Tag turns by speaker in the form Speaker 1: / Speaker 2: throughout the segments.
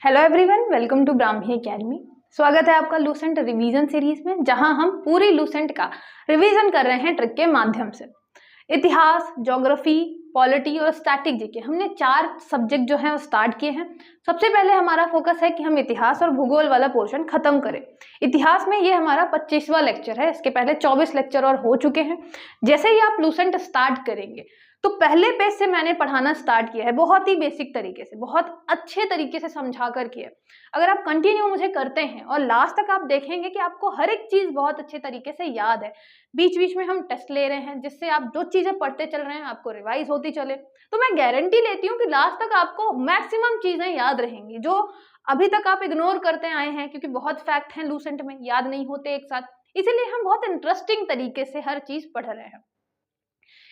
Speaker 1: Hello everyone, welcome to Brahmi academy. स्वागत है आपका लूसेंट रिवीजन सीरीज में, जहां हम पूरी लूसेंट का रिवीजन कर रहे हैं ट्रिक के माध्यम से। इतिहास, ज्योग्राफी, पॉलिटी और स्टैटिक जीके हमने 4 सब्जेक्ट जो हैं वो स्टार्ट किए हैं। सबसे पहले हमारा फोकस है कि हम इतिहास और भूगोल वाला पोर्शन खत्म करें। इतिहास में ये हमारा 25वां लेक्चर है। इसके पहले 24 लेक्चर और हो चुके हैं। जैसे ही आप लूसेंट स्टार्ट करेंगे तो पहले पेज से मैंने पढ़ाना स्टार्ट किया है, बहुत ही बेसिक तरीके से, बहुत अच्छे तरीके से समझा कर किया। अगर आप कंटिन्यू मुझे करते हैं और लास्ट तक आप देखेंगे कि आपको हर एक चीज बहुत अच्छे तरीके से याद है। बीच बीच में हम टेस्ट ले रहे हैं जिससे आप जो चीजें पढ़ते चल रहे हैं आपको रिवाइज होती चले। तो मैं गारंटी लेती हूँ कि लास्ट तक आपको मैक्सिमम चीजें याद रहेंगी जो अभी तक आप इग्नोर करते आए हैं, क्योंकि बहुत फैक्ट हैं लूसेंट में, याद नहीं होते एक साथ। इसीलिए हम बहुत इंटरेस्टिंग तरीके से हर चीज पढ़ रहे हैं।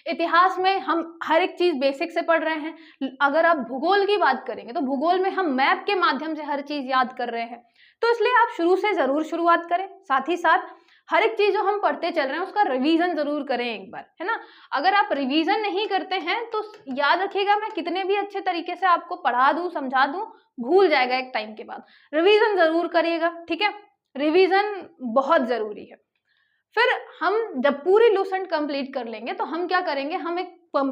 Speaker 1: इतिहास में हम हर एक चीज बेसिक से पढ़ रहे हैं। अगर आप भूगोल की बात करेंगे तो भूगोल में हम मैप के माध्यम से हर चीज याद कर रहे हैं। तो इसलिए आप शुरू से जरूर शुरुआत करें। साथ ही साथ हर एक चीज जो हम पढ़ते चल रहे हैं उसका रिवीजन जरूर करें एक बार, है ना। अगर आप रिवीजन नहीं करते हैं तो याद रखिएगा, मैं कितने भी अच्छे तरीके से आपको पढ़ा दूं, समझा दूं, भूल जाएगा एक टाइम के बाद। रिवीजन जरूर करिएगा, ठीक है। रिवीजन बहुत जरूरी है। फिर हम जब पूरी लूसेंट कंप्लीट कर लेंगे तो हम क्या करेंगे, हम एक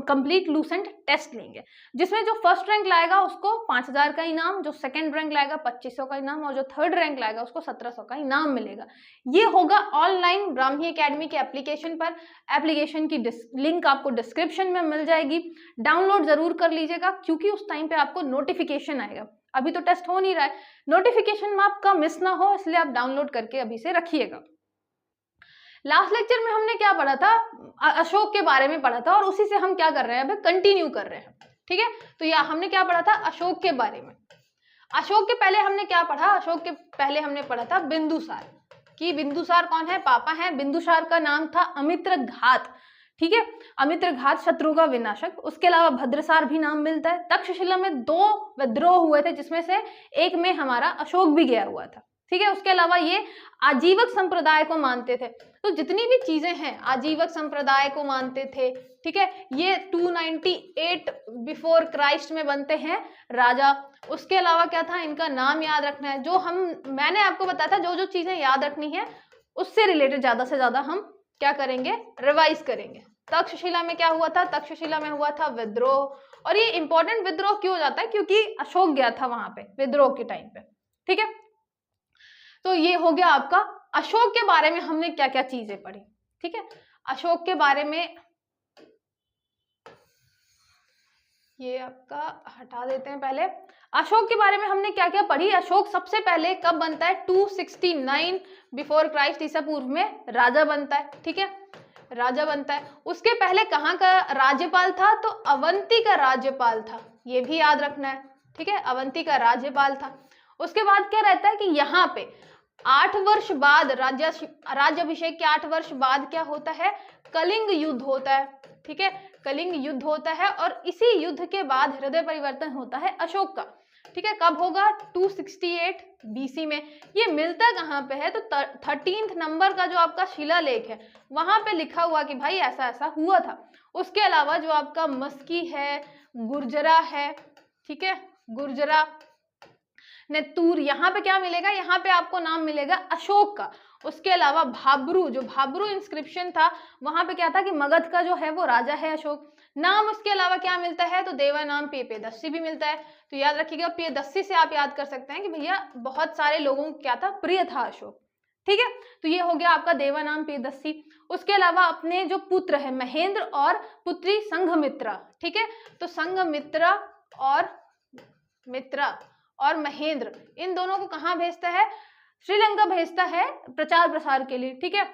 Speaker 1: कंप्लीट लूसेंट टेस्ट लेंगे, जिसमें जो फर्स्ट रैंक लाएगा उसको 5000 का इनाम, जो सेकंड रैंक लाएगा 2500 का इनाम, और जो थर्ड रैंक लाएगा उसको 1700 का इनाम मिलेगा। ये होगा ऑनलाइन ब्राह्मी एकेडमी के एप्लीकेशन पर। एप्लीकेशन की लिंक आपको डिस्क्रिप्शन में मिल जाएगी। डाउनलोड जरूर कर लीजिएगा, क्योंकि उस टाइम पे आपको नोटिफिकेशन आएगा। अभी तो टेस्ट हो नहीं रहा है, नोटिफिकेशन आपका मिस ना हो, इसलिए आप डाउनलोड करके अभी से रखिएगा। लास्ट लेक्चर में हमने क्या पढ़ा था, अशोक के बारे में पढ़ा था, और उसी से हम क्या कर रहे हैं, अभी कंटिन्यू कर रहे हैं, ठीक है। तो या हमने क्या पढ़ा था, अशोक के बारे में। अशोक के पहले हमने क्या पढ़ा, अशोक के पहले हमने पढ़ा था बिंदुसार, कि बिंदुसार कौन है, पापा है। बिंदुसार का नाम था अमित्रघात, ठीक है। अमित्रघात शत्रु का विनाशक। उसके अलावा भद्रसार भी नाम मिलता है। तक्षशिला में 2 विद्रोह हुए थे, जिसमें से एक में हमारा अशोक भी गया हुआ था, ठीक है। उसके अलावा ये आजीवक संप्रदाय को मानते थे। तो जितनी भी चीजें हैं आजीवक संप्रदाय को मानते थे, ठीक है। ये 298 बिफोर क्राइस्ट में बनते हैं राजा। उसके अलावा क्या था, इनका नाम याद रखना है। जो मैंने आपको बताया था, जो जो चीजें याद रखनी है उससे रिलेटेड ज्यादा से ज्यादा हम क्या करेंगे, रिवाइज करेंगे। तक्षशिला में क्या हुआ था, तक्षशिला में हुआ था विद्रोह। और ये इंपॉर्टेंट विद्रोह क्यों हो जाता है, क्योंकि अशोक गया था वहां पे विद्रोह के टाइम पे, ठीक है। तो ये हो गया आपका अशोक के बारे में हमने क्या क्या चीजें पढ़ी, ठीक है। अशोक के बारे में ये आपका हटा देते हैं। पहले अशोक के बारे में हमने क्या क्या पढ़ी। अशोक सबसे पहले कब बनता है, 269 बिफोर क्राइस्ट, ईसा पूर्व में राजा बनता है, ठीक है, राजा बनता है। उसके पहले कहाँ का राज्यपाल था, तो अवंती का राज्यपाल था, ये भी याद रखना है, ठीक है। अवंती का राज्यपाल था। उसके बाद क्या रहता है कि यहाँ पे 8 वर्ष बाद राज्याभिषेक के 8 वर्ष बाद क्या होता है, कलिंग युद्ध होता है, ठीक है। कलिंग युद्ध होता है और इसी युद्ध के बाद हृदय परिवर्तन होता है अशोक का, ठीक है। कब होगा, 268 बीसी में। ये मिलता कहाँ पे है, तो 13th नंबर का जो आपका शिलालेख है वहां पे लिखा हुआ कि भाई ऐसा ऐसा हुआ था। उसके अलावा जो आपका मस्की है, गुर्जरा है, ठीक है, गुर्जरा, नेतूर, यहाँ पे क्या मिलेगा, यहाँ पे आपको नाम मिलेगा अशोक का। उसके अलावा भाब्रू, जो भाब्रू इंस्क्रिप्शन था वहां पे क्या था कि मगध का जो है वो राजा है अशोक। नाम उसके अलावा क्या मिलता है, तो देवा नाम प्रियदर्शी भी मिलता है। तो याद रखिएगा, प्रियदर्शी से आप याद कर सकते हैं कि भैया बहुत सारे लोगों को क्या था, प्रिय था अशोक, ठीक है। तो ये हो गया आपका देवा नाम प्रियदर्शी। उसके अलावा अपने जो पुत्र है महेंद्र और पुत्री संघमित्रा, ठीक है। तो संघमित्रा और महेंद्र, इन दोनों को कहाँ भेजता है, श्रीलंका भेजता है प्रचार प्रसार के लिए, ठीक है।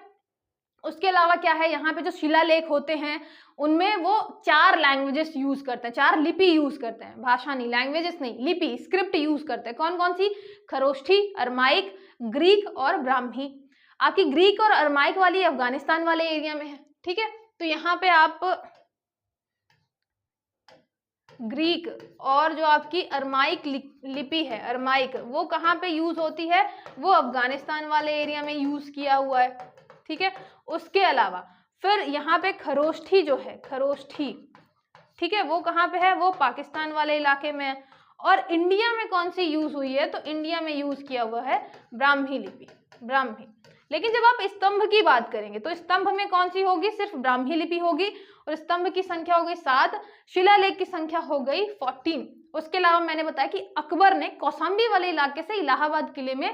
Speaker 1: उसके अलावा क्या है, यहाँ पे जो शिलालेख होते हैं उनमें वो 4 लैंग्वेजेस यूज करते हैं, 4 लिपि यूज करते हैं, भाषा नहीं, लैंग्वेजेस नहीं, लिपि, स्क्रिप्ट यूज करते हैं। कौन कौन सी, खरोष्ठी, अरमाइक, ग्रीक और ब्राह्मी। आपकी ग्रीक और अरमाइक वाली अफगानिस्तान वाले एरिया में है, ठीक है। तो यहाँ पे आप ग्रीक और जो आपकी अरमाइक लिपि है, अरमाइक, वो कहाँ पे यूज होती है, वो अफगानिस्तान वाले एरिया में यूज किया हुआ है, ठीक है। उसके अलावा फिर यहाँ पे खरोष्ठी जो है, खरोष्ठी, ठीक है, वो कहाँ पे है, वो पाकिस्तान वाले इलाके में है। और इंडिया में कौन सी यूज हुई है, तो इंडिया में यूज किया हुआ है ब्राह्मी लिपि, ब्राह्मी। लेकिन जब आप स्तंभ की बात करेंगे तो स्तंभ में कौन सी होगी, सिर्फ ब्राह्मी लिपि होगी, और स्तंभ की संख्या हो गई 7, शिलालेख की संख्या हो गई 14। उसके अलावा मैंने बताया कि अकबर ने कौशाम्बी वाले इलाके से इलाहाबाद किले में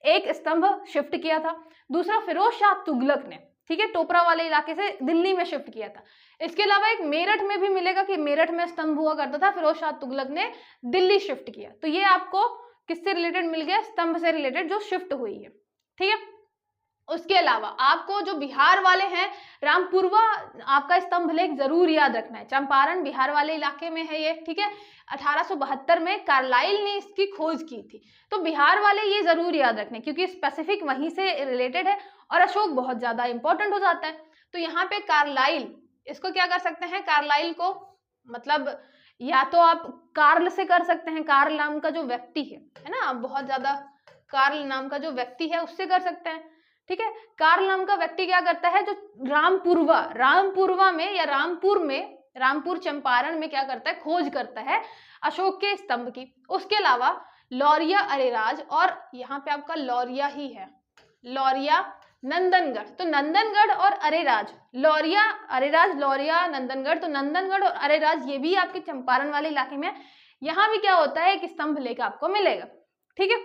Speaker 1: एक स्तंभ शिफ्ट किया था। दूसरा फिरोज शाह तुगलक ने, ठीक है, टोपरा वाले इलाके से दिल्ली में शिफ्ट किया था। इसके अलावा एक मेरठ में भी मिलेगा कि मेरठ में स्तंभ हुआ करता था, फिरोज शाह तुगलक ने दिल्ली शिफ्ट किया। तो ये आपको किससे रिलेटेड मिल गया, स्तंभ से रिलेटेड जो शिफ्ट हुई है, ठीक है। उसके अलावा आपको जो बिहार वाले हैं, रामपुरवा आपका स्तंभ लेख जरूर याद रखना है। चंपारण बिहार वाले इलाके में है ये, ठीक है। 1872 में कार्लाइल ने इसकी खोज की थी। तो बिहार वाले ये जरूर याद रखने, क्योंकि स्पेसिफिक वहीं से रिलेटेड है और अशोक बहुत ज्यादा इंपॉर्टेंट हो जाता है। तो यहाँ पे कार्लाइल, इसको क्या कर सकते हैं, कार्लाइल को मतलब या तो आप कार्ल से कर सकते हैं, कार्ल नाम का जो व्यक्ति है ना, बहुत ज्यादा कार्ल नाम का जो व्यक्ति है उससे कर सकते हैं, ठीक है। कार्ल नाम का व्यक्ति क्या करता है, जो रामपुरवा में या रामपुर चंपारण में क्या करता है, खोज करता है अशोक के स्तंभ की। उसके अलावा लौरिया अरेराज, और यहाँ पे आपका लौरिया ही है, लौरिया नंदनगढ़। तो नंदनगढ़ और अरेराज, लौरिया अरेराज, लौरिया नंदनगढ़, तो नंदनगढ़ और अरेराज ये भी आपके चंपारण वाले इलाके में। यहाँ भी क्या होता है, एक स्तंभ लेख आपको मिलेगा, ठीक है।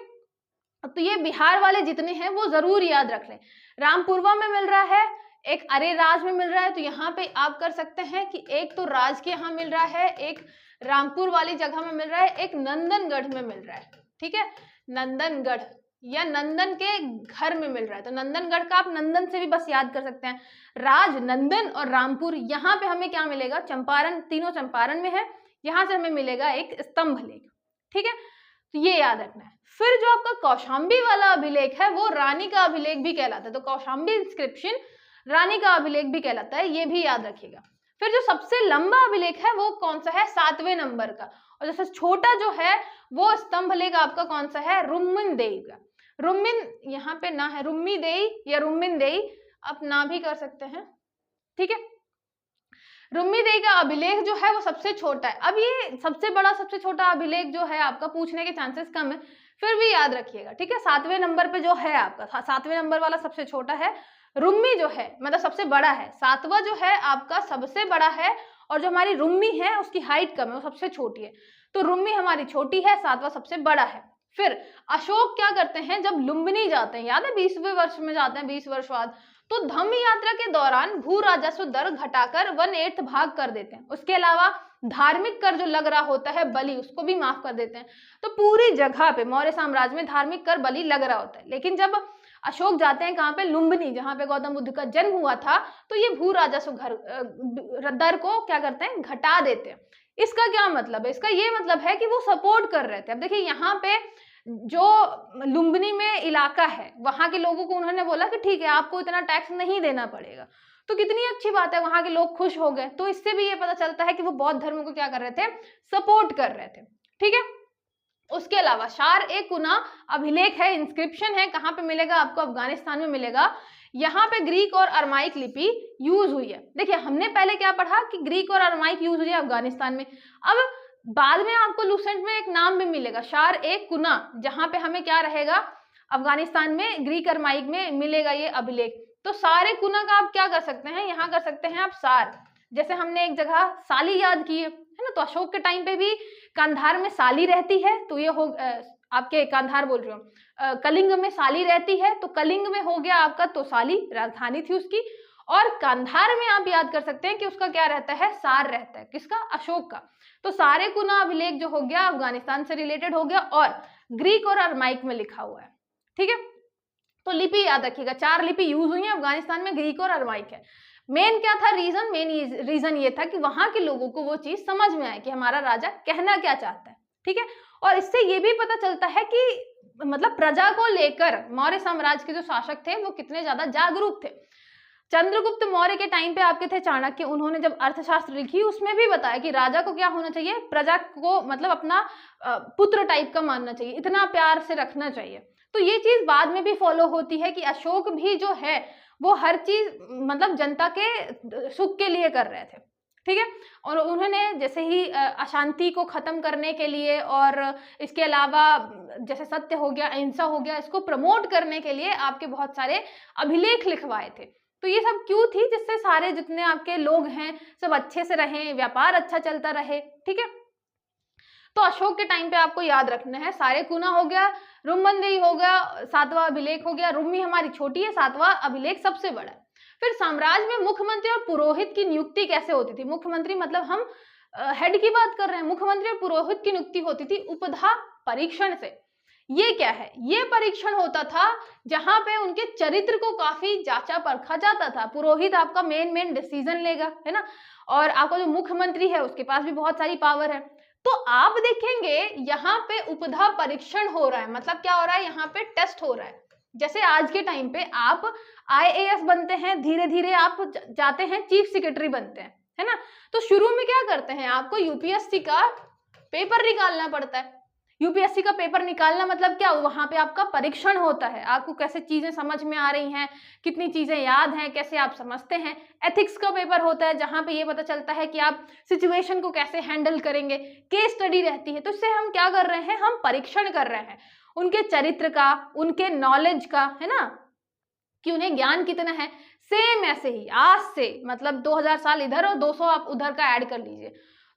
Speaker 1: तो ये बिहार वाले जितने हैं वो जरूर याद रख लें। रामपुरवा में मिल रहा है, एक अरेराज में मिल रहा है, तो यहाँ पे आप कर सकते हैं कि एक तो राज के यहाँ मिल रहा है, एक रामपुर वाली जगह में मिल रहा है, एक नंदनगढ़ में मिल रहा है, ठीक है। नंदनगढ़ या नंदन के घर में मिल रहा है, तो नंदनगढ़ का आप नंदन से भी बस याद कर सकते हैं। राज, नंदन और रामपुर, यहाँ पे हमें क्या मिलेगा, चंपारण, तीनों चंपारण में है, यहाँ से हमें मिलेगा एक स्तंभ लेख, ठीक है। तो ये याद रखना है। फिर जो आपका कौशाम्बी वाला अभिलेख है वो रानी का अभिलेख भी कहलाता है, तो कौशाम्बी इंस्क्रिप्शन रानी का अभिलेख भी कहलाता है, ये भी याद रखिएगा। फिर जो सबसे लंबा अभिलेख है वो कौन सा है, 7वें नंबर का, और जैसे छोटा जो है वो स्तंभ लेख आपका कौन सा है, रुम्मिन देई का। रुम्मिन यहाँ पे ना है, रुम्मी देई या रुम्मिन देई, आप ना भी कर सकते हैं, ठीक है। रुम्मी देई का अभिलेख जो है वो सबसे छोटा है। अब ये सबसे बड़ा सबसे छोटा अभिलेख जो है आपका पूछने के चांसेस कम है, फिर भी याद रखिएगा, ठीक है। 7वें नंबर पे जो है आपका, 7वें नंबर वाला सबसे छोटा है, रुम्मी जो है मतलब सबसे बड़ा है, 7वां जो है आपका सबसे बड़ा है, और जो हमारी रुम्मी है उसकी हाइट कम है, वो सबसे छोटी है। तो रुम्मी हमारी छोटी है, 7वां सबसे बड़ा है। फिर अशोक क्या करते हैं, जब लुम्बिनी जाते हैं, याद है 20वें वर्ष में जाते हैं, 20 वर्ष बाद, तो धम्म यात्रा के दौरान भू राजस्व दर घटाकर 1/8 भाग कर देते हैं। उसके अलावा धार्मिक कर जो लग रहा होता है, बलि, उसको भी माफ कर देते हैं। तो पूरी जगह पे मौर्य साम्राज्य में धार्मिक कर बलि लग रहा होता है। लेकिन जब अशोक जाते हैं कहाँ पे, लुम्बिनी, जहाँ पे गौतम बुद्ध का जन्म हुआ था, तो ये भू राजस्व दर को क्या करते हैं, घटा देते हैं। इसका क्या मतलब है, इसका ये मतलब है कि वो सपोर्ट कर रहे थे। अब देखिए यहाँ पे जो लुम्बिनी में इलाका है वहां के लोगों को उन्होंने बोला कि ठीक है आपको इतना टैक्स नहीं देना पड़ेगा, तो कितनी अच्छी बात है, वहां के लोग खुश हो गए। तो इससे भी ये पता चलता है कि वो बौद्ध धर्म को क्या कर रहे थे, सपोर्ट कर रहे थे, ठीक है। उसके अलावा शार ए कुना अभिलेख है, इंस्क्रिप्शन है, कहाँ पे मिलेगा आपको, अफगानिस्तान में मिलेगा। यहाँ पे ग्रीक और अरमाइक लिपि यूज हुई है। देखिए हमने पहले क्या पढ़ा कि ग्रीक और अरमाइक यूज हुई है अफगानिस्तान में। अब बाद में आपको लूसेंट में एक नाम भी मिलेगा, शार ए कुना, जहां पे हमें क्या रहेगा, अफगानिस्तान में ग्रीक अरमाइक में मिलेगा ये अभिलेख। तो सारे कुना का आप क्या कर सकते हैं, यहाँ कर सकते हैं आप सार। जैसे हमने एक जगह साली याद की है ना, तो अशोक के टाइम पे भी कांधार में साली रहती है, तो ये हो आपके कांधार बोल रही हूँ, कलिंग में साली रहती है, तो कलिंग में हो गया आपका तोसाली, राजधानी थी उसकी। और कांधार में आप याद कर सकते हैं कि उसका क्या रहता है, सार रहता है, किसका, अशोक का। तो सारे कुना अभिलेख जो हो गया अफगानिस्तान से रिलेटेड हो गया और ग्रीक और अरमाइक में लिखा हुआ है, ठीक है। तो लिपि याद रखिएगा, 4 लिपि यूज हुई है अफगानिस्तान में, ग्रीक और अरमाइक है। मेन क्या था रीजन, मेन रीजन ये था कि वहां के लोगों को वो चीज समझ में आए कि हमारा राजा कहना क्या चाहता है, ठीक है। और इससे ये भी पता चलता है कि मतलब प्रजा को लेकर मौर्य साम्राज्य के जो शासक थे वो कितने ज्यादा जागरूक थे। चंद्रगुप्त मौर्य के टाइम पे आपके थे चाणक्य, उन्होंने जब अर्थशास्त्र लिखी उसमें भी बताया कि राजा को क्या होना चाहिए, प्रजा को मतलब अपना पुत्र टाइप का मानना चाहिए, इतना प्यार से रखना चाहिए। तो ये चीज बाद में भी फॉलो होती है कि अशोक भी जो है वो हर चीज मतलब जनता के सुख के लिए कर रहे थे, ठीक है। और उन्होंने जैसे ही अशांति को खत्म करने के लिए और इसके अलावा जैसे सत्य हो गया, अहिंसा हो गया, इसको प्रमोट करने के लिए आपके बहुत सारे अभिलेख लिखवाए थे। तो ये सब क्यों थी? जिससे सारे जितने आपके लोग हैं सब अच्छे से रहें, व्यापार अच्छा चलता रहे, ठीक है। तो अशोक के टाइम पे आपको याद रखना है सारेकुना हो गया, रुमबंदेई हो गया, 7वां अभिलेख हो गया, रुम्मी हमारी छोटी है, 7वां अभिलेख सबसे बड़ा है। फिर साम्राज्य में मुख्यमंत्री और पुरोहित की नियुक्ति कैसे होती थी? मुख्यमंत्री मतलब हम हेड की बात कर रहे हैं। मुख्यमंत्री और पुरोहित की नियुक्ति होती थी उपधा परीक्षण से। ये क्या है? ये परीक्षण होता था जहां पे उनके चरित्र को काफी जांचा परखा जाता था। पुरोहित आपका मेन डिसीजन लेगा, है ना, और आपका जो मुख्यमंत्री है उसके पास भी बहुत सारी पावर है। तो आप देखेंगे यहाँ पे उपधा परीक्षण हो रहा है, मतलब क्या हो रहा है? यहाँ पे टेस्ट हो रहा है। जैसे आज के टाइम पे आप IAS बनते हैं, धीरे धीरे आप जाते हैं चीफ सेक्रेटरी बनते हैं, है ना। तो शुरू में क्या करते हैं? आपको UPSC का पेपर निकालना पड़ता है। UPSC का पेपर निकालना मतलब क्या? वहां पे आपका परीक्षण होता है, आपको कैसे चीजें समझ में आ रही हैं, कितनी चीजें याद हैं, कैसे आप समझते हैं। एथिक्स का पेपर होता है जहां पे ये पता चलता है कि आप सिचुएशन को कैसे हैंडल करेंगे। केस स्टडी रहती है। तो इससे हम क्या कर रहे हैं? हम परीक्षण कर रहे हैं उनके चरित्र का, उनके नॉलेज का, है ना, कि उन्हें ज्ञान कितना है। सेम ऐसे ही आज से मतलब 2000 साल इधर और 200 आप उधर का ऐड कर लीजिए,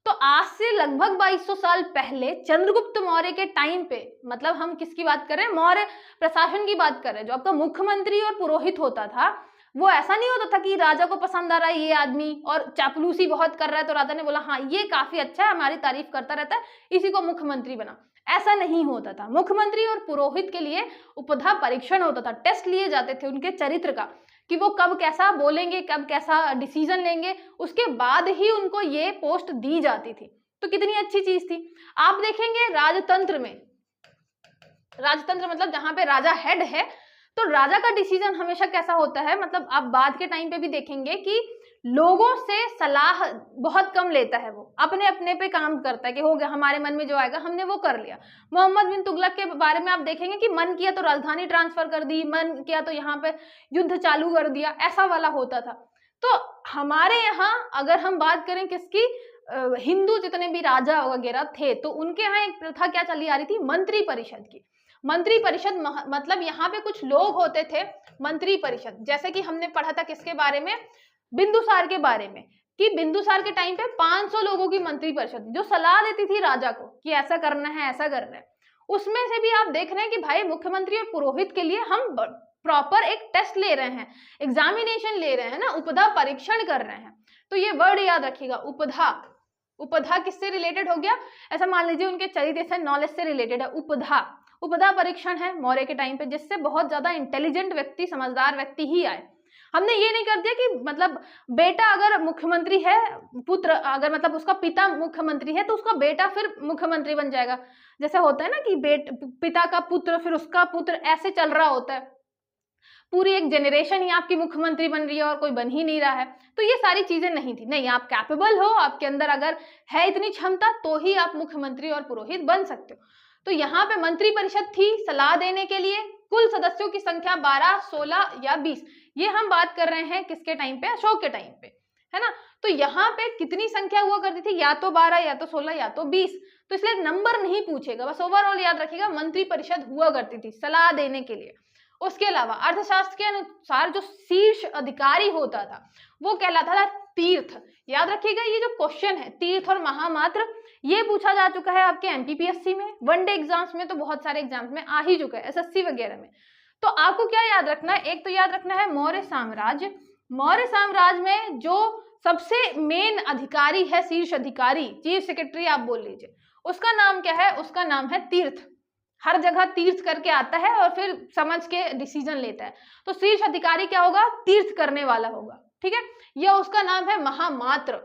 Speaker 1: तो आज से लगभग 2200 साल पहले चंद्रगुप्त मौर्य के टाइम पे, मतलब हम किसकी बात कर रहे हैं? मौर्य प्रशासन की बात कर रहे हैं। जो आपका मुख्यमंत्री और पुरोहित होता था वो ऐसा नहीं होता था कि राजा को पसंद आ रहा है ये आदमी और चापलूसी बहुत कर रहा है तो राजा ने बोला हाँ ये काफी अच्छा है, हमारी तारीफ करता रहता है, इसी को मुख्यमंत्री बना। ऐसा नहीं होता था। मुख्यमंत्री और पुरोहित के लिए उपधा परीक्षण होता था, टेस्ट लिए जाते थे उनके चरित्र का, कि वो कब कैसा बोलेंगे, कब कैसा डिसीजन लेंगे, उसके बाद ही उनको ये पोस्ट दी जाती थी। तो कितनी अच्छी चीज थी। आप देखेंगे राजतंत्र में, राजतंत्र मतलब जहां पे राजा हेड है, तो राजा का डिसीजन हमेशा कैसा होता है? मतलब आप बाद के टाइम पे भी देखेंगे कि लोगों से सलाह बहुत कम लेता है, वो अपने अपने पे काम करता है कि हो गया, हमारे मन में जो आएगा हमने वो कर लिया। मोहम्मद बिन तुगलक के बारे में आप देखेंगे कि मन किया तो राजधानी ट्रांसफर कर दी, मन किया तो यहाँ पे युद्ध चालू कर दिया, ऐसा वाला होता था। तो हमारे यहाँ अगर हम बात करें किसकी, हिंदू जितने भी राजा वगैरह थे, तो उनके यहाँ एक प्रथा क्या चली आ रही थी? मंत्री परिषद की। मंत्री परिषद मतलब यहाँ पे कुछ लोग होते थे मंत्री परिषद, जैसे कि हमने पढ़ा था किसके बारे में? बिंदुसार के बारे में, कि बिंदुसार के टाइम पे 500 लोगों की मंत्री परिषद जो सलाह देती थी राजा को कि ऐसा करना है, ऐसा करना है। उसमें से भी आप देख रहे हैं कि भाई मुख्यमंत्री और पुरोहित के लिए हम प्रॉपर एक टेस्ट ले रहे हैं, एग्जामिनेशन ले रहे हैं ना, उपधा परीक्षण कर रहे हैं। तो ये वर्ड याद रखिएगा, उपधा। उपधा किससे रिलेटेड हो गया? ऐसा मान लीजिए उनके चरित्र से, नॉलेज से रिलेटेड है उपधा। उपधा परीक्षण है मौर्य के टाइम पे, जिससे बहुत ज्यादा इंटेलिजेंट व्यक्ति, समझदार व्यक्ति ही आए। हमने ये नहीं कर दिया कि मतलब बेटा अगर मुख्यमंत्री है, पुत्र अगर मतलब उसका पिता मुख्यमंत्री है तो उसका बेटा फिर मुख्यमंत्री बन जाएगा। जैसे होता है ना कि पिता का पुत्र फिर उसका पुत्र, ऐसे चल रहा होता है, पूरी एक जनरेशन ही आपकी मुख्यमंत्री बन रही है और कोई बन ही नहीं रहा है। तो ये सारी चीजें नहीं थी। नहीं, आप कैपेबल हो, आपके अंदर अगर है इतनी क्षमता तो ही आप मुख्यमंत्री और पुरोहित बन सकते हो। तो यहाँ पे मंत्री परिषद थी सलाह देने के लिए। कुल सदस्यों की संख्या 12, 16 या 20, ये हम बात कर रहे हैं किसके टाइम पे? अशोक के टाइम पे, है ना। तो यहाँ पे कितनी संख्या हुआ करती थी? या तो 12, या तो 16, या तो 20। तो इसलिए नंबर नहीं पूछेगा, बस ओवरऑल याद रखिएगा मंत्री परिषद हुआ करती थी सलाह देने के लिए। उसके अलावा अर्थशास्त्र के अनुसार जो शीर्ष अधिकारी होता था वो कहलाता था तीर्थ। याद रखिएगा ये जो क्वेश्चन है तीर्थ और महामात्र, ये पूछा जा चुका है आपके MPPSC में, वनडे एग्जाम्स में तो बहुत सारे एग्जाम्स में आ ही चुका है, SSC वगैरह में। तो आपको क्या याद रखना है? एक तो याद रखना है मौर्य साम्राज्य। मौर्य साम्राज्य में जो सबसे मेन अधिकारी है, शीर्ष अधिकारी, चीफ सेक्रेटरी आप बोल लीजिए, उसका नाम क्या है? उसका नाम है तीर्थ। हर जगह तीर्थ करके आता है और फिर समझ के डिसीजन लेता है। तो शीर्ष अधिकारी क्या होगा? तीर्थ करने वाला होगा, ठीक है। यह उसका नाम है महामात्र।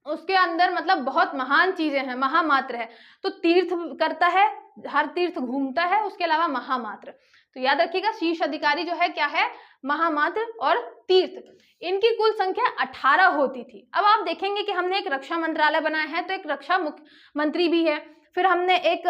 Speaker 1: उसके अंदर मतलब बहुत महान चीजें हैं, महामात्र है। तो तीर्थ करता है, हर तीर्थ घूमता है, उसके अलावा महामात्र। तो याद रखिएगा शीर्ष अधिकारी जो है क्या है? महामात्र और तीर्थ। इनकी कुल संख्या 18 होती थी। अब आप देखेंगे कि हमने एक रक्षा मंत्रालय बनाया है तो एक रक्षा मुख्यमंत्री भी है, फिर हमने एक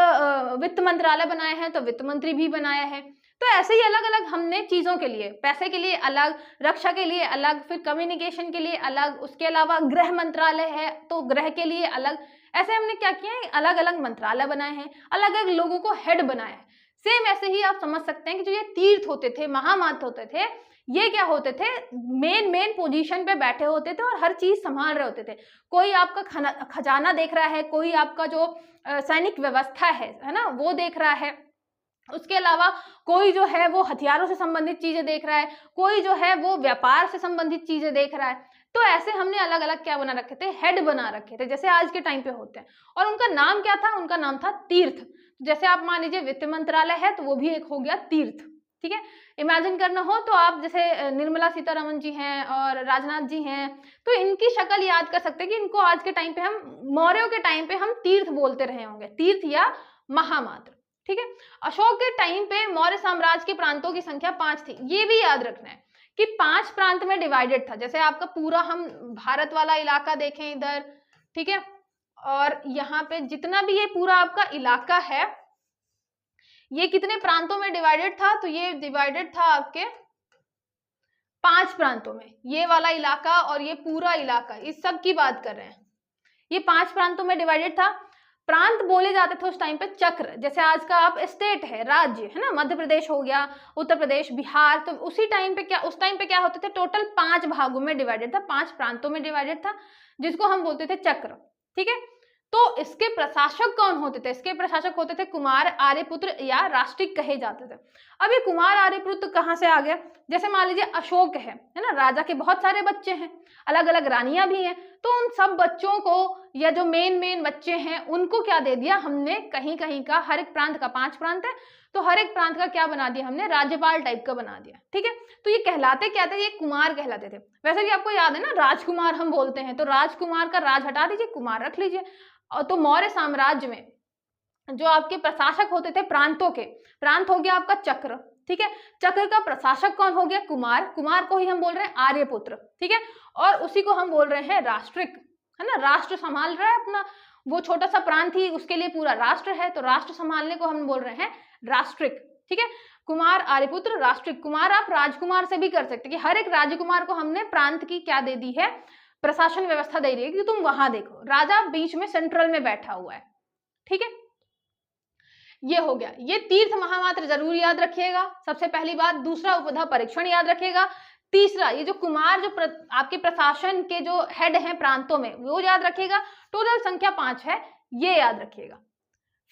Speaker 1: वित्त मंत्रालय बनाया है तो वित्त मंत्री भी बनाया है। तो ऐसे ही अलग अलग हमने चीजों के लिए, पैसे के लिए अलग, रक्षा के लिए अलग, फिर कम्युनिकेशन के लिए अलग, उसके अलावा गृह मंत्रालय है तो गृह के लिए अलग, ऐसे हमने क्या किया है, अलग अलग मंत्रालय बनाए हैं, अलग अलग लोगों को हेड बनाया है। सेम ऐसे ही आप समझ सकते हैं कि जो ये तीर्थ होते थे, महामात्र होते थे, ये क्या होते थे, मेन पोजीशन पे बैठे होते थे और हर चीज संभाल रहे होते थे। कोई आपका खजाना देख रहा है, कोई आपका जो सैनिक व्यवस्था है ना, वो देख रहा है, उसके अलावा कोई जो है वो हथियारों से संबंधित चीजें देख रहा है, कोई जो है वो व्यापार से संबंधित चीजें देख रहा है। तो ऐसे हमने अलग अलग क्या बना रखे थे, हेड बना रखे थे, जैसे आज के टाइम पे होते हैं। और उनका नाम क्या था, उनका नाम था तीर्थ। जैसे आप मान लीजिए वित्त मंत्रालय है तो वो भी एक हो गया तीर्थ, ठीक है। इमेजिन करना हो तो आप जैसे निर्मला सीतारमण जी हैं और राजनाथ जी हैं, तो इनकी शक्ल याद कर सकते हैं कि इनको आज के टाइम पे हम, मौर्यों के टाइम पे हम तीर्थ बोलते रहे होंगे, तीर्थ या महामात्र, ठीक है। अशोक के टाइम पे मौर्य साम्राज्य के प्रांतों की संख्या 5 थी। ये भी याद रखना है कि 5 प्रांत में डिवाइडेड था। जैसे आपका पूरा हम भारत वाला इलाका देखें इधर, ठीक है, और यहाँ पे जितना भी ये पूरा आपका इलाका है, ये कितने प्रांतों में डिवाइडेड था, तो ये डिवाइडेड था आपके 5 प्रांतों में। ये वाला इलाका और ये पूरा इलाका, इस सब की बात कर रहे हैं, ये 5 प्रांतों में डिवाइडेड था। प्रांत बोले जाते थे उस टाइम पे चक्र, जैसे आज का आप स्टेट है, राज्य है ना, मध्य प्रदेश हो गया, उत्तर प्रदेश, बिहार, तो उसी टाइम पे क्या, उस टाइम पे क्या होते थे, टोटल 5 भागों में डिवाइडेड था, 5 प्रांतों में डिवाइडेड था, जिसको हम बोलते थे चक्र, ठीक है। तो इसके प्रशासक कौन होते थे, इसके प्रशासक होते थे कुमार, आर्यपुत्र या राष्ट्रिक कहे जाते थे। अब ये कुमार आर्यपुत्र कहाँ से आ गया, जैसे मान लीजिए अशोक है ना, राजा के बहुत सारे बच्चे हैं, अलग अलग रानियां भी हैं, तो उन सब बच्चों को या जो मेन बच्चे हैं उनको क्या दे दिया हमने, कहीं कहीं का, हर एक प्रांत का 5 प्रांत है तो हर एक प्रांत का क्या बना दिया हमने, राज्यपाल टाइप का बना दिया, ठीक है। तो ये कहलाते क्या थे, ये कुमार कहलाते थे। वैसे भी आपको याद है ना, राजकुमार हम बोलते हैं, तो राजकुमार का राज हटा दीजिए, कुमार रख लीजिए। और तो मौर्य साम्राज्य में जो आपके प्रशासक होते थे प्रांतों के, प्रांत हो गया आपका चक्र, ठीक है, चक्र का प्रशासक कौन हो गया, कुमार, कुमार को ही हम बोल रहे हैं आर्यपुत्र, ठीक है, और उसी को हम बोल रहे हैं राष्ट्रिक, है ना, राष्ट्र संभाल रहा है अपना, वो छोटा सा प्रांत ही उसके लिए पूरा राष्ट्र है, तो राष्ट्र संभालने को हम बोल रहे हैं राष्ट्रिक, ठीक है। कुमार, आर्यपुत्र, राष्ट्रिक। कुमार आप राजकुमार से भी कर सकते हैं कि हर एक राजकुमार को हमने प्रांत की क्या दे दी है, प्रशासन व्यवस्था दे रही है कि तुम वहां देखो, राजा बीच में सेंट्रल में बैठा हुआ है, ठीक है। ये हो गया, ये तीर्थ महामात्र जरूर याद रखिएगा, सबसे पहली बात। दूसरा उपधा परीक्षण याद रखिएगा। तीसरा ये जो कुमार, जो आपके प्रशासन के जो हेड हैं प्रांतों में, वो याद रखिएगा। टोटल संख्या 5 है, ये याद रखिएगा।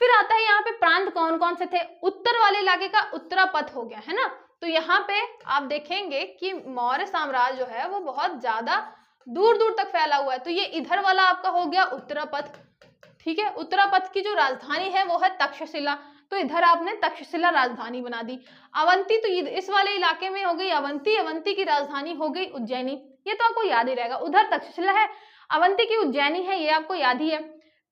Speaker 1: फिर आता है यहाँ पे प्रांत कौन कौन से थे। उत्तर वाले इलाके का उत्तरापथ हो गया, है ना, तो यहाँ पे आप देखेंगे कि मौर्य साम्राज्य जो है वो बहुत ज्यादा दूर दूर तक फैला हुआ है, तो ये इधर वाला आपका हो गया उत्तरापथ, ठीक है। उत्तरापथ की जो राजधानी है वो है तक्षशिला, तो इधर आपने तक्षशिला राजधानी बना दी। अवंती तो इस वाले इलाके में हो गई अवंती, अवंती की राजधानी हो गई उज्जैनी, ये तो आपको याद ही रहेगा। उधर तक्षशिला है, अवंती की उज्जैनी है, ये आपको याद ही है।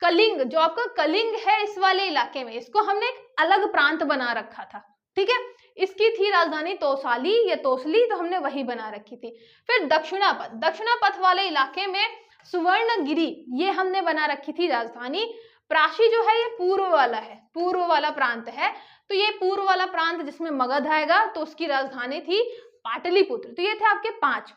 Speaker 1: कलिंग, जो आपका कलिंग है इस वाले इलाके में, इसको हमने एक अलग प्रांत बना रखा था, ठीक है। इसकी थी राजधानी तोसाली या तोसली, तो हमने वही बना रखी थी। फिर दक्षिणापथ, दक्षिणापथ वाले इलाके में सुवर्णगिरी, ये हमने बना रखी थी राजधानी। प्राशी जो है ये पूर्व वाला है, पूर्व वाला प्रांत है, तो ये पूर्व वाला प्रांत जिसमें मगध आएगा, तो उसकी राजधानी थी पाटलिपुत्र। तो ये थे आपके 5।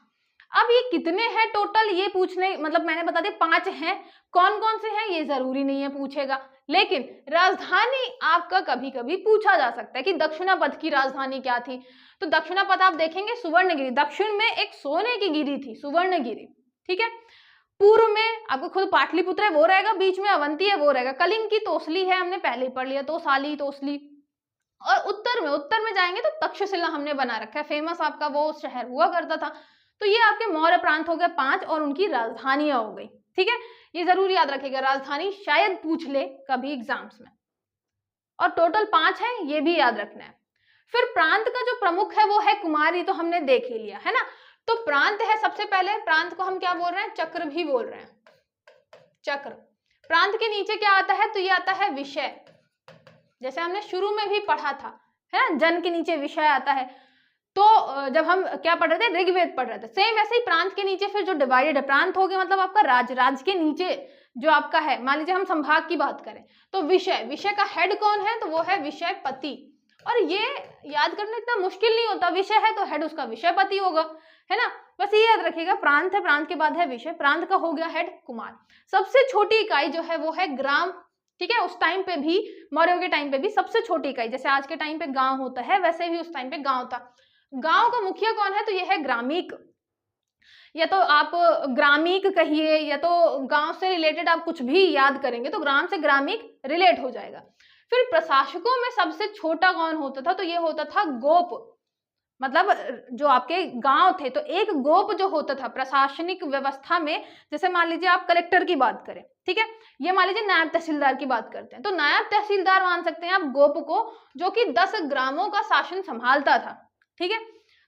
Speaker 1: अब ये कितने हैं टोटल, ये पूछने, मतलब मैंने बता दिया 5 हैं, कौन कौन से हैं ये जरूरी नहीं है पूछेगा, लेकिन राजधानी आपका कभी कभी पूछा जा सकता है कि दक्षिणापथ की राजधानी क्या थी। तो दक्षिणापथ आप देखेंगे सुवर्णगिरी, दक्षिण में एक सोने की गिरी थी सुवर्णगिरी, ठीक है। पूर्व में आपको खुद पाटलिपुत्र है वो रहेगा, बीच में अवंती है वो रहेगा, कलिंग की तोसली है, हमने पहले ही पढ़ लिया, तोसाली, तोसली। और उत्तर में जाएंगे तो तक्षशिला हमने बना रखा है, फेमस आपका वो शहर हुआ करता था। तो ये आपके मौर्य प्रांत हो गए 5 और उनकी राजधानियां हो गई, ठीक है। ये जरूर याद रखिएगा, राजधानी शायद पूछ ले कभी एग्जाम्स में, और टोटल 5 है, ये भी याद रखना है। फिर प्रांत का जो प्रमुख है वो है कुमारी, तो हमने देख ही लिया, है ना। तो प्रांत है, सबसे पहले प्रांत को हम क्या बोल रहे हैं, चक्र भी बोल रहे हैं, चक्र। प्रांत के नीचे क्या आता है, तो ये आता है विषय, जैसे हमने शुरू में भी पढ़ा था, है ना, जन के नीचे विषय आता है। तो जब हम क्या पढ़ रहे थे, ऋग्वेद पढ़ रहे थे, सेम ऐसे ही प्रांत के नीचे फिर जो डिवाइडेड है, प्रांत हो गया मतलब आपका राज्य के नीचे जो आपका है, मान लीजिए हम संभाग की बात करें तो विषय, विषय का हेड कौन है, तो वो है विषयपति, और ये याद करना इतना मुश्किल नहीं होता, विषय है तो हेड उसका विषयपति होगा, है ना। बस ये याद रखिएगा, प्रांत है, प्रांत के बाद है विषय, प्रांत का हो गया हेड कुमार। सबसे छोटी इकाई जो है वो है ग्राम, ठीक है। उस टाइम पे भी, मौर्यों के टाइम पे भी सबसे छोटी इकाई, जैसे आज के टाइम पे गांव होता है वैसे भी उस टाइम पे गांव था। गांव का मुखिया कौन है, तो ये है ग्रामीक, या तो आप ग्रामीक कहिए, या तो गांव से रिलेटेड आप कुछ भी याद करेंगे तो ग्राम से ग्रामीक रिलेट हो जाएगा। फिर प्रशासकों में सबसे छोटा कौन होता था, तो ये होता था गोप, मतलब जो आपके गांव थे तो एक गोप जो होता था प्रशासनिक व्यवस्था में। जैसे मान लीजिए आप कलेक्टर की बात करें, ठीक है, ये मान लीजिए नायब तहसीलदार की बात करते हैं, तो नायब तहसीलदार मान सकते हैं आप गोप को, जो कि 10 ग्रामों का शासन संभालता था, ठीक है।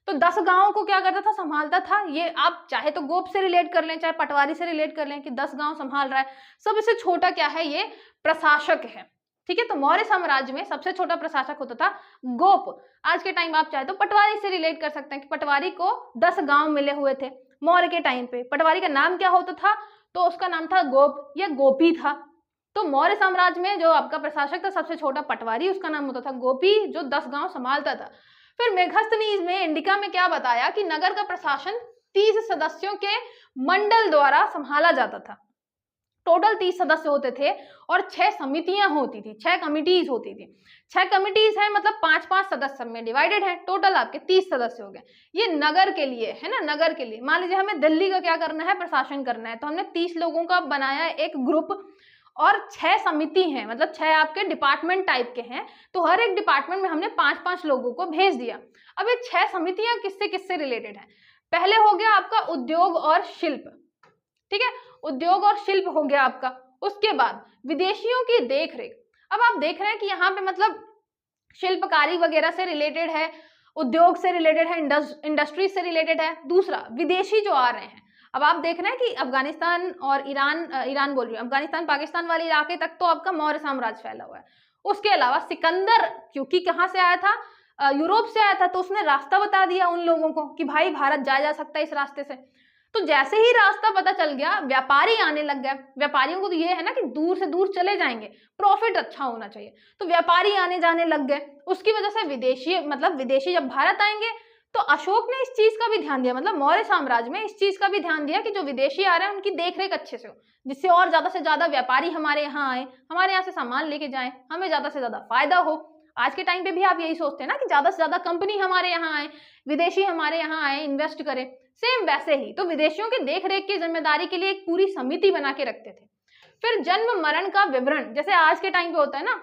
Speaker 1: तो 10 गांवों को क्या करता था, संभालता था। ये आप चाहे तो गोप से रिलेट कर लें, चाहे पटवारी से रिलेट कर लें कि 10 गांव संभाल रहा है। सबसे छोटा क्या है, ये प्रशासक है, ठीक है। तो मौर्य साम्राज्य में सबसे छोटा प्रशासक होता था गोप। आज के टाइम आप चाहे तो पटवारी से रिलेट कर सकते हैं कि पटवारी को 10 गांव मिले हुए थे मौर्य के टाइम पे। पटवारी का नाम क्या होता था, तो उसका नाम था गोप या गोपी था। तो मौर्य साम्राज्य में जो आपका प्रशासक था सबसे छोटा पटवारी, उसका नाम होता था गोपी, जो 10 गांव संभालता था। फिर मेघस्तनीज में इंडिका में क्या बताया कि नगर का प्रशासन 30 सदस्यों के मंडल द्वारा संभाला जाता था। टोटल 30 सदस्य होते थे और 6 समितियां होती थी, 6 कमिटीज होती थी। 6 कमिटीज है मतलब 5-5 सदस्य में डिवाइडेड है, टोटल आपके 30 सदस्य हो गए। ये नगर के लिए है ना, नगर के लिए। मान लीजिए हमें दिल्ली का क्या करना है, प्रशासन करना है, तो हमने 30 लोगों का बनाया एक ग्रुप और 6 समिति हैं, मतलब 6 आपके डिपार्टमेंट टाइप के हैं, तो हर एक डिपार्टमेंट में हमने 5-5 लोगों को भेज दिया। अब ये 6 समितियां किससे किससे रिलेटेड है। पहले हो गया आपका उद्योग और शिल्प, ठीक है, उद्योग और शिल्प हो गया आपका। उसके बाद विदेशियों की देखरेख। अब आप देख रहे हैं कि यहाँ पे मतलब शिल्पकारी वगैरह से रिलेटेड है, उद्योग से रिलेटेड है, इंडस्ट्री से रिलेटेड है। दूसरा, विदेशी जो आ रहे हैं, अब आप देख रहे हैं कि अफगानिस्तान और ईरान बोल रही हूँ, अफगानिस्तान पाकिस्तान वाले इलाके तक तो आपका मौर्य साम्राज्य फैला हुआ है। उसके अलावा सिकंदर, क्योंकि कहाँ से आया था, यूरोप से आया था, तो उसने रास्ता बता दिया उन लोगों को कि भाई भारत जाया जा सकता है इस रास्ते से। तो जैसे ही रास्ता पता चल गया, व्यापारी आने लग गए। व्यापारियों को तो ये है ना कि दूर से दूर चले जाएंगे, प्रॉफिट अच्छा होना चाहिए, तो व्यापारी आने जाने लग गए। उसकी वजह से विदेशी जब भारत आएंगे तो अशोक ने इस चीज का भी ध्यान दिया, मतलब मौर्य साम्राज्य में इस चीज का भी ध्यान दिया कि जो विदेशी आ रहे हैं उनकी देखरेख अच्छे से हो, जिससे और ज्यादा से ज्यादा व्यापारी हमारे यहाँ आए, हमारे यहाँ से सामान लेके जाएं, हमें ज्यादा से ज्यादा फायदा हो। आज के टाइम पे भी आप यही सोचते हैं ना कि ज्यादा से ज्यादा कंपनी हमारे यहाँ आए, विदेशी हमारे यहाँ आए, इन्वेस्ट करें। सेम वैसे ही तो विदेशियों के देखरेख की जिम्मेदारी के लिए एक पूरी समिति बना के रखते थे। फिर जन्म मरण का विवरण, जैसे आज के टाइम पे होता है ना,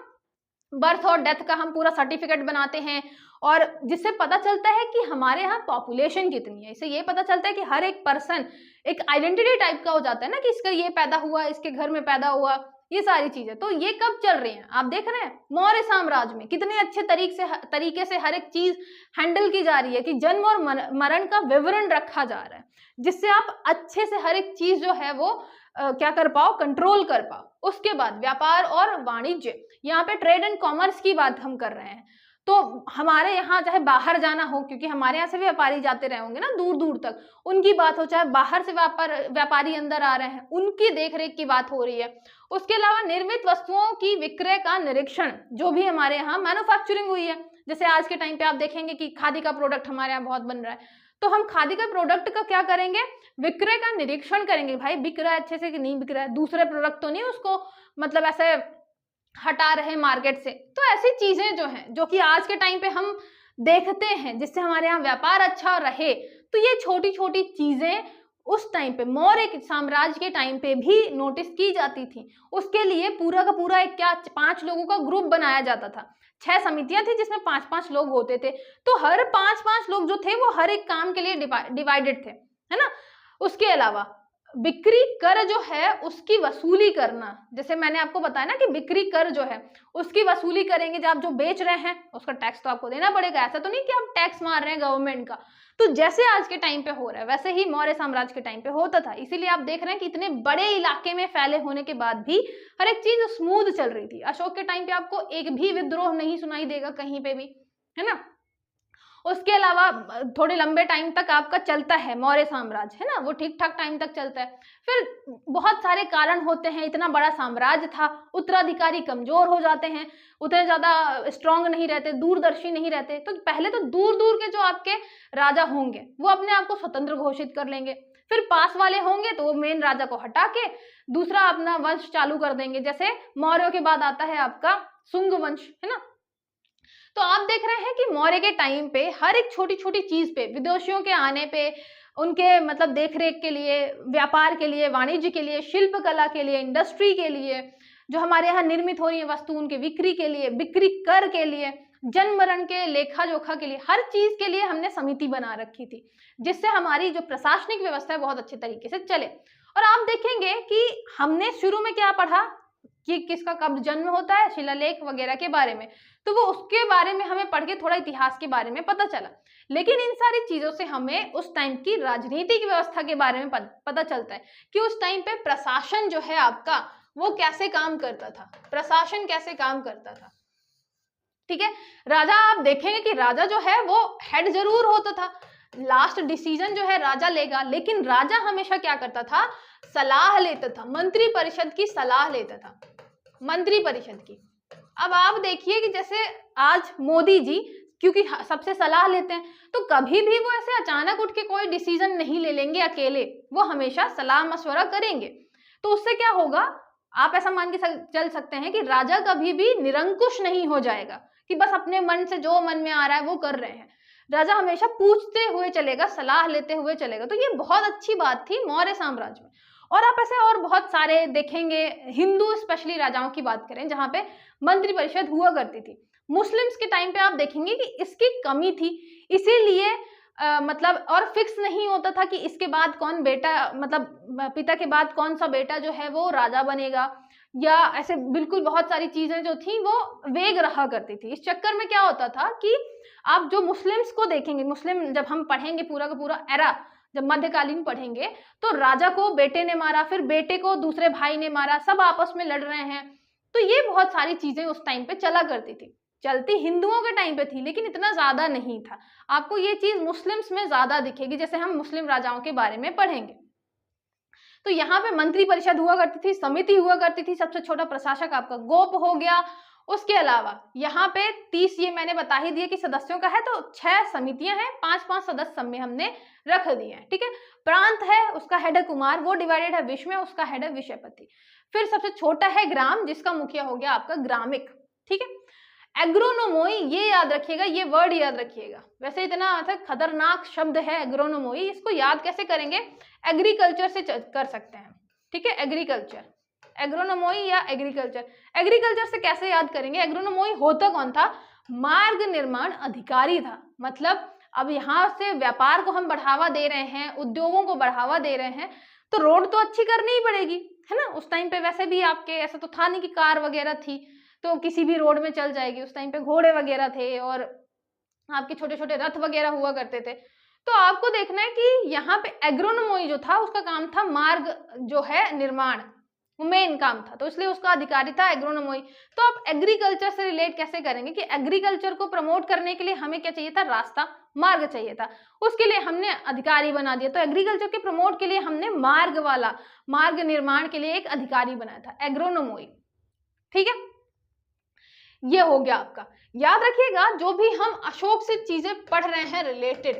Speaker 1: बर्थ और डेथ का हम पूरा सर्टिफिकेट बनाते हैं, और जिससे पता चलता है कि हमारे यहाँ पॉपुलेशन कितनी है। इससे ये पता चलता है कि हर एक पर्सन एक आइडेंटिटी टाइप का हो जाता है ना, कि इसका ये पैदा हुआ, इसके घर में पैदा हुआ, ये सारी चीजें। तो ये कब चल रही हैं, आप देख रहे हैं मौर्य साम्राज्य में कितने अच्छे तरीके से हर एक चीज हैंडल की जा रही है, कि जन्म और मरण का विवरण रखा जा रहा है, जिससे आप अच्छे से हर एक चीज जो है वो क्या कर पाओ, कंट्रोल कर पाओ। उसके बाद व्यापार और वाणिज्य, यहाँ पे ट्रेड एंड कॉमर्स की बात हम कर रहे हैं। तो हमारे यहाँ चाहे बाहर जाना हो, क्योंकि हमारे यहाँ से भी व्यापारी जाते रहे होंगे ना दूर दूर तक, उनकी बात हो, चाहे बाहर से व्यापारी अंदर आ रहे हैं, उनकी देखरेख की बात हो रही है। उसके अलावा निर्मित वस्तुओं की विक्रय का निरीक्षण, जो भी हमारे यहाँ मैन्युफैक्चरिंग हुई है, जैसे आज के टाइम पे आप देखेंगे कि खादी का प्रोडक्ट हमारे यहाँ बहुत बन रहा है, तो हम खादी का प्रोडक्ट का क्या करेंगे, विक्रय का निरीक्षण करेंगे, भाई बिक रहा है अच्छे से कि नहीं बिक रहा है, दूसरे प्रोडक्ट तो नहीं उसको मतलब ऐसे हटा रहे मार्केट से। तो ऐसी चीजें जो हैं, जो कि आज के टाइम पे हम देखते हैं, जिससे हमारे यहाँ व्यापार अच्छा रहे, तो ये छोटी छोटी चीजें उस टाइम पे मौर्य साम्राज्य के टाइम पे भी नोटिस की जाती थी। उसके लिए पूरा का पूरा एक 5 लोगों का ग्रुप बनाया जाता था। 6 समितियां थी जिसमें 5-5 लोग होते थे, तो हर 5-5 लोग जो थे वो हर एक काम के लिए डिवाइडेड थे, है ना। उसके अलावा बिक्री कर जो है उसकी वसूली करना, जैसे मैंने आपको बताया ना कि बिक्री कर जो है उसकी वसूली करेंगे। जब आप जो बेच रहे हैं उसका टैक्स तो आपको देना पड़ेगा, ऐसा तो नहीं कि आप टैक्स मार रहे हैं गवर्नमेंट का। तो जैसे आज के टाइम पे हो रहा है वैसे ही मौर्य साम्राज्य के टाइम पे होता था। इसीलिए आप देख रहे हैं कि इतने बड़े इलाके में फैले होने के बाद भी हर एक चीज स्मूथ चल रही थी। अशोक के टाइम पे आपको एक भी विद्रोह नहीं सुनाई देगा कहीं पे भी, है ना। उसके अलावा थोड़े लंबे टाइम तक आपका चलता है मौर्य साम्राज्य, है ना, वो ठीक ठाक टाइम तक चलता है। फिर बहुत सारे कारण होते हैं, इतना बड़ा साम्राज्य था, उत्तराधिकारी कमजोर हो जाते हैं, उतने ज्यादा स्ट्रांग नहीं रहते, दूरदर्शी नहीं रहते, तो पहले तो दूर दूर के जो आपके राजा होंगे वो अपने आप को स्वतंत्र घोषित कर लेंगे। फिर पास वाले होंगे तो वो मेन राजा को हटा के दूसरा अपना वंश चालू कर देंगे, जैसे मौर्यों के बाद आता है आपका शुंग वंश, है ना। तो आप देख रहे हैं कि मौर्य के टाइम पे हर एक छोटी छोटी चीज पे, विदेशियों के आने पे, उनके मतलब देखरेख के लिए, व्यापार के लिए, वाणिज्य के लिए, शिल्प कला के लिए, इंडस्ट्री के लिए, जो हमारे यहाँ निर्मित हो रही है वस्तु उनके बिक्री के लिए, बिक्री कर के लिए, जन्म मरण के लेखा जोखा के लिए, हर चीज के लिए हमने समिति बना रखी थी, जिससे हमारी जो प्रशासनिक व्यवस्था है बहुत अच्छे तरीके से चले। और आप देखेंगे कि हमने शुरू में क्या पढ़ा कि किसका कब जन्म होता है, शिलालेख वगैरह के बारे में, तो वो उसके बारे में हमें पढ़ के थोड़ा इतिहास के बारे में पता चला। लेकिन इन सारी चीजों से हमें उस टाइम की राजनीतिक व्यवस्था के बारे में पता चलता है कि उस टाइम पे प्रशासन जो है आपका वो कैसे काम करता था, प्रशासन कैसे काम करता था। ठीक है, राजा आप देखेंगे कि राजा जो है वो हेड जरूर होता था, लास्ट डिसीजन जो है राजा लेगा, लेकिन राजा हमेशा क्या करता था, सलाह लेता था, मंत्री परिषद की सलाह लेता था, मंत्री परिषद की। अब आप देखिए कि जैसे आज मोदी जी क्योंकि सबसे सलाह लेते हैं, तो कभी भी वो ऐसे अचानक उठ के कोई डिसीजन नहीं ले लेंगे अकेले, वो हमेशा सलाह मशवरा करेंगे। तो उससे क्या होगा, आप ऐसा मान के चल सकते हैं कि राजा कभी भी निरंकुश नहीं हो जाएगा कि बस अपने मन से जो मन में आ रहा है वो कर रहे हैं। राजा हमेशा पूछते हुए चलेगा, सलाह लेते हुए चलेगा। तो ये बहुत अच्छी बात थी मौर्य साम्राज्य में। और आप ऐसे और बहुत सारे देखेंगे, हिंदू स्पेशली राजाओं की बात करें जहां पे मंत्री परिषद हुआ करती थी। मुस्लिम्स के टाइम पे आप देखेंगे कि इसकी कमी थी, इसीलिए मतलब और फिक्स नहीं होता था कि इसके बाद कौन बेटा, मतलब पिता के बाद कौन सा बेटा जो है वो राजा बनेगा, या ऐसे बिल्कुल बहुत सारी चीजें जो थी वो वेग रहा करती थी। इस चक्कर में क्या होता था कि आप जो मुस्लिम्स को देखेंगे, मुस्लिम जब हम पढ़ेंगे पूरा का पूरा एरा, जब मध्यकालीन पढ़ेंगे, तो राजा को बेटे ने मारा, फिर बेटे को दूसरे भाई ने मारा, सब आपस में लड़ रहे हैं। तो ये बहुत सारी चीजें उस टाइम पे चला करती थी, चलती हिंदुओं के टाइम पे थी, लेकिन इतना ज्यादा नहीं था। आपको ये चीज मुस्लिम्स में ज्यादा दिखेगी, जैसे हम मुस्लिम राजाओं के बारे में पढ़ेंगे। तो यहाँ पे मंत्री परिषद हुआ करती थी, समिति हुआ करती थी, सबसे छोटा प्रशासक आपका गोप हो गया। उसके अलावा यहाँ पे 30 ये मैंने बता ही दिया कि सदस्यों का है, तो 6 समितियां हैं, 5-5 सदस्य सब में हमने रख दिए हैं। ठीक है, प्रांत है, उसका हेड है कुमार, वो डिवाइडेड है विश्व में, उसका हेड है विषयपति। फिर सबसे छोटा है ग्राम, जिसका मुखिया हो गया आपका ग्रामिक। ठीक है, एग्रोनोमोई, ये याद रखिएगा, ये वर्ड याद रखिएगा, वैसे इतना मतलब खतरनाक शब्द है एग्रोनोमोई, इसको याद कैसे करेंगे, एग्रीकल्चर से कर सकते हैं। ठीक है, एग्रीकल्चर, एग्रोनोमोई या एग्रीकल्चर, एग्रीकल्चर से कैसे याद करेंगे, एग्रोनोमोई होता कौन था, मार्ग निर्माण अधिकारी था। मतलब अब यहाँ से व्यापार को हम बढ़ावा दे रहे हैं, उद्योगों को बढ़ावा दे रहे हैं, तो रोड तो अच्छी करनी ही पड़ेगी, है ना। उस टाइम पे वैसे भी आपके ऐसा तो था नहीं कि कार वगैरह थी तो किसी भी रोड में चल जाएगी, उस टाइम पे घोड़े वगैरह थे और आपके छोटे छोटे रथ वगैरह हुआ करते थे। तो आपको देखना है कि यहाँ पे एग्रोनोमोई जो था उसका काम था मार्ग जो है निर्माण, वो मेन काम था, तो इसलिए उसका अधिकारी था एग्रोनोमोई। तो आप एग्रीकल्चर से रिलेट कैसे करेंगे कि एग्रीकल्चर को प्रमोट करने के लिए हमें क्या चाहिए था, रास्ता, मार्ग चाहिए था, उसके लिए हमने अधिकारी बना दिया। तो एग्रीकल्चर के प्रमोट के लिए हमने मार्ग वाला, मार्ग निर्माण के लिए एक अधिकारी बनाया था, एग्रोनोमोई। ठीक है, ये हो गया आपका। याद रखिएगा जो भी हम अशोक से चीजें पढ़ रहे हैं रिलेटेड,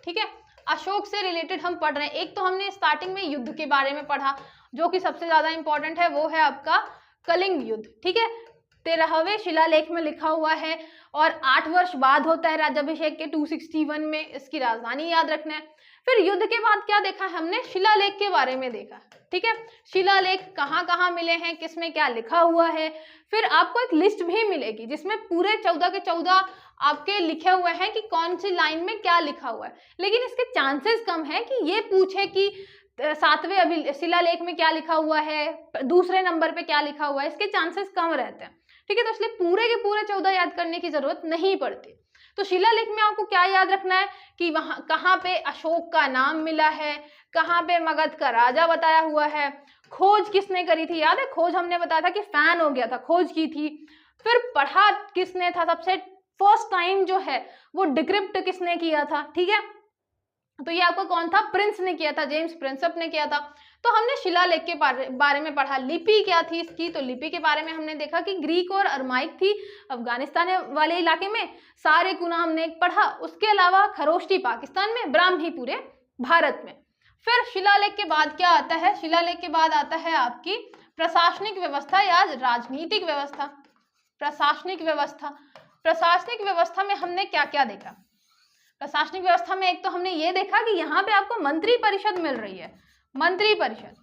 Speaker 1: ठीक है, अशोक से रिलेटेड हम पढ़ रहे हैं। एक तो हमने स्टार्टिंग में युद्ध के बारे में पढ़ा, जो कि सबसे ज्यादा इंपॉर्टेंट है, वो है आपका कलिंग युद्ध। ठीक है, 13वें शिलालेख में लिखा हुआ है और 8 वर्ष बाद होता है राज्याभिषेक के 261 में, इसकी राजधानी याद रखना है। फिर युद्ध के बाद क्या देखा हमने, शिलालेख के बारे में देखा। ठीक है, शिलालेख कहाँ कहाँ मिले हैं, किसमें क्या लिखा हुआ है। फिर आपको एक लिस्ट भी मिलेगी जिसमें पूरे 14 के 14 आपके लिखे हुए हैं कि कौन सी लाइन में क्या लिखा हुआ है। लेकिन इसके चांसेस कम है कि ये पूछे कि 7वें शिलालेख में क्या लिखा हुआ है, दूसरे नंबर पे क्या लिखा हुआ है, इसके चांसेस कम रहते हैं। ठीक है, तो इसलिए पूरे के पूरे 14 याद करने की जरूरत नहीं पड़ती। तो शिलालेख में आपको क्या याद रखना है कि वहां कहाँ पे अशोक का नाम मिला है, कहाँ पे मगध का राजा बताया हुआ है, खोज किसने करी थी, याद है खोज हमने बताया था कि फैन हो गया था, खोज की थी। फिर पढ़ा किसने था, सबसे फर्स्ट टाइम जो है वो डिक्रिप्ट किसने किया था, ठीक है, तो ये आपका कौन था, प्रिंस ने किया था, जेम्स प्रिंसप ने किया था। तो हमने शिलालेख के बारे में पढ़ा। लिपि क्या थी इसकी, तो लिपि के बारे में हमने देखा कि ग्रीक और अरमाइक थी अफगानिस्तान वाले इलाके में, सारेकुना हमने पढ़ा। उसके अलावा खरोष्टी पाकिस्तान में, ब्राह्मी पूरे भारत में। फिर शिलालेख के बाद क्या आता है, शिलालेख के बाद आता है आपकी प्रशासनिक व्यवस्था या राजनीतिक व्यवस्था। प्रशासनिक व्यवस्था, प्रशासनिक व्यवस्था में हमने क्या क्या देखा, प्रशासनिक व्यवस्था में एक तो हमने ये देखा कि यहाँ पे आपको मंत्री परिषद मिल रही है, मंत्री परिषद,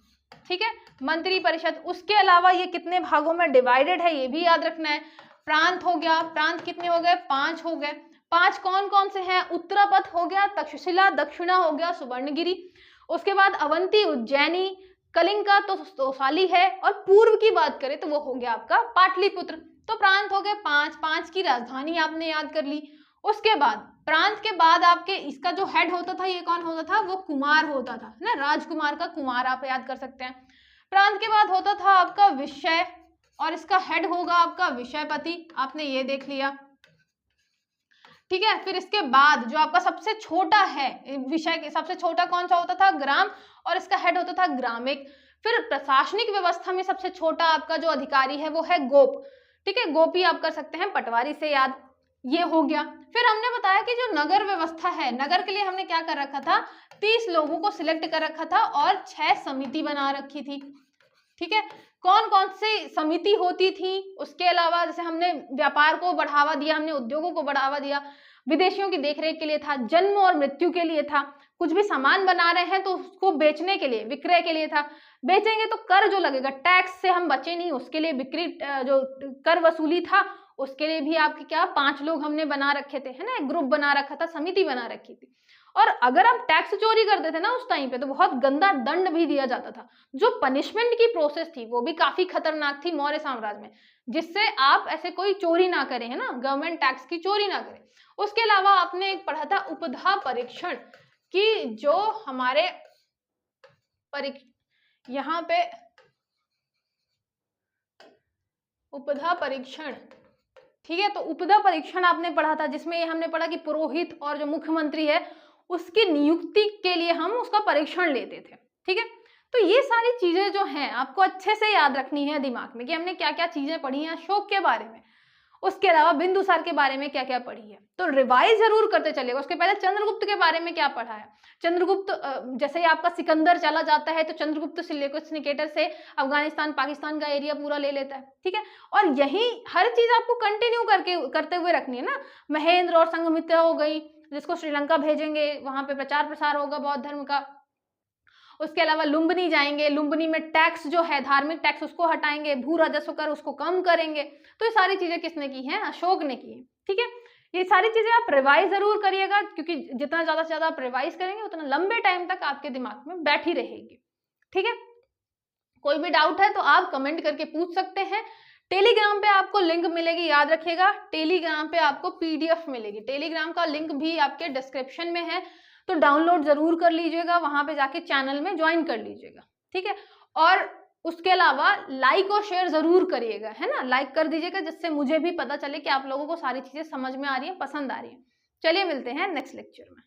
Speaker 1: ठीक है, मंत्री परिषद। उसके अलावा ये कितने भागों में डिवाइडेड है ये भी याद रखना है। प्रांत हो गया, प्रांत कितने हो गए, 5 हो गए। 5 कौन कौन से हैं, उत्तरापथ हो गया, तक्षशिला, दक्षिणा हो गया, सुवर्णगिरी। उसके बाद अवंती, उज्जैनी, कलिंगा तो तोसाली है, और पूर्व की बात करें तो वो हो गया आपका पाटलिपुत्र। तो प्रांत हो गए 5, 5 की राजधानी आपने याद कर ली। उसके बाद प्रांत के बाद आपके इसका जो हेड होता था ये कौन होता था, वो कुमार होता था ना, राजकुमार का कुमार आप याद कर सकते हैं। प्रांत के बाद होता था आपका विषय, और इसका हेड होगा आपका विषयपति, आपने ये देख लिया, ठीक है। फिर इसके बाद जो आपका सबसे छोटा है विषय के, सबसे छोटा कौन सा होता था, ग्राम, और इसका हेड होता था ग्रामिक। फिर प्रशासनिक व्यवस्था में सबसे छोटा आपका जो अधिकारी है वो है गोप, ठीक है, गोपी आप कर सकते हैं पटवारी से याद, ये हो गया। फिर हमने बताया कि जो नगर व्यवस्था है, नगर के लिए हमने क्या कर रखा था, 30 लोगों को सिलेक्ट कर रखा था और 6 समिति बना रखी थी, ठीक है। कौन कौन सी समिति होती थी, उसके अलावा जैसे हमने व्यापार को बढ़ावा दिया, हमने उद्योगों को बढ़ावा दिया, विदेशियों की देखरेख के लिए था, जन्म और मृत्यु के लिए था, कुछ भी सामान बना रहे हैं तो उसको बेचने के लिए, विक्रय के लिए था, बेचेंगे तो कर जो लगेगा, टैक्स से हम बचे नहीं, उसके लिए बिक्री जो कर वसूली था उसके लिए भी आपके क्या 5 लोग हमने बना रखे थे, है ना, एक ग्रुप बना रखा था, समिति बना रखी थी। और अगर आप टैक्स चोरी करते थे ना उस टाइम पे तो बहुत गंदा दंड भी दिया जाता था। जो पनिशमेंट की प्रोसेस थी वो भी काफी खतरनाक थी मौर्य साम्राज्य में, जिससे आप ऐसे कोई चोरी ना करें, है ना, गवर्नमेंट टैक्स की चोरी ना करें। उसके अलावा आपने एक पढ़ा था उपधा परीक्षण, कि जो हमारे यहाँ पे उपधा परीक्षण, ठीक है, तो उपधा परीक्षण आपने पढ़ा था, जिसमें हमने पढ़ा कि पुरोहित और जो मुख्यमंत्री है उसकी नियुक्ति के लिए हम उसका परीक्षण लेते थे, ठीक है। तो ये सारी चीजें जो हैं आपको अच्छे से याद रखनी है दिमाग में कि हमने क्या क्या चीजें पढ़ी हैं अशोक के बारे में, उसके अलावा बिंदुसार के बारे में क्या क्या पढ़ी है, तो रिवाइज जरूर करते चलेगा। उसके पहले चंद्रगुप्त के बारे में क्या पढ़ा है, चंद्रगुप्त जैसे ही आपका सिकंदर चला जाता है तो चंद्रगुप्त सिलेकुस निकेटर से अफगानिस्तान पाकिस्तान का एरिया पूरा ले लेता है, ठीक है। और यही हर चीज आपको कंटिन्यू करते हुए रखनी है ना। महेंद्र और संघमित्रा हो गई, जिसको श्रीलंका भेजेंगे, वहां पे प्रचार प्रसार होगा बौद्ध धर्म का। उसके अलावा लुम्बिनी जाएंगे, लुम्बिनी में टैक्स जो है धार्मिक टैक्स उसको हटाएंगे, भू राजस्व कर उसको कम करेंगे। तो ये सारी चीजें किसने की हैं, अशोक ने की है, ठीक है। ये सारी चीजें आप रिवाइज जरूर करिएगा, क्योंकि जितना ज्यादा से ज्यादा आप रिवाइज करेंगे उतना लंबे टाइम तक आपके दिमाग में बैठी रहेगी, ठीक है। कोई भी डाउट है तो आप कमेंट करके पूछ सकते हैं। टेलीग्राम पे आपको लिंक मिलेगी, याद रखिएगा, टेलीग्राम पे आपको पीडीएफ मिलेगी, टेलीग्राम का लिंक भी आपके डिस्क्रिप्शन में है, तो डाउनलोड जरूर कर लीजिएगा, वहां पे जाके चैनल में ज्वाइन कर लीजिएगा, ठीक है। और उसके अलावा लाइक और शेयर जरूर करिएगा, है ना, लाइक कर दीजिएगा, जिससे मुझे भी पता चले कि आप लोगों को सारी चीजें समझ में आ रही है, पसंद आ रही है। चलिए मिलते हैं नेक्स्ट लेक्चर में।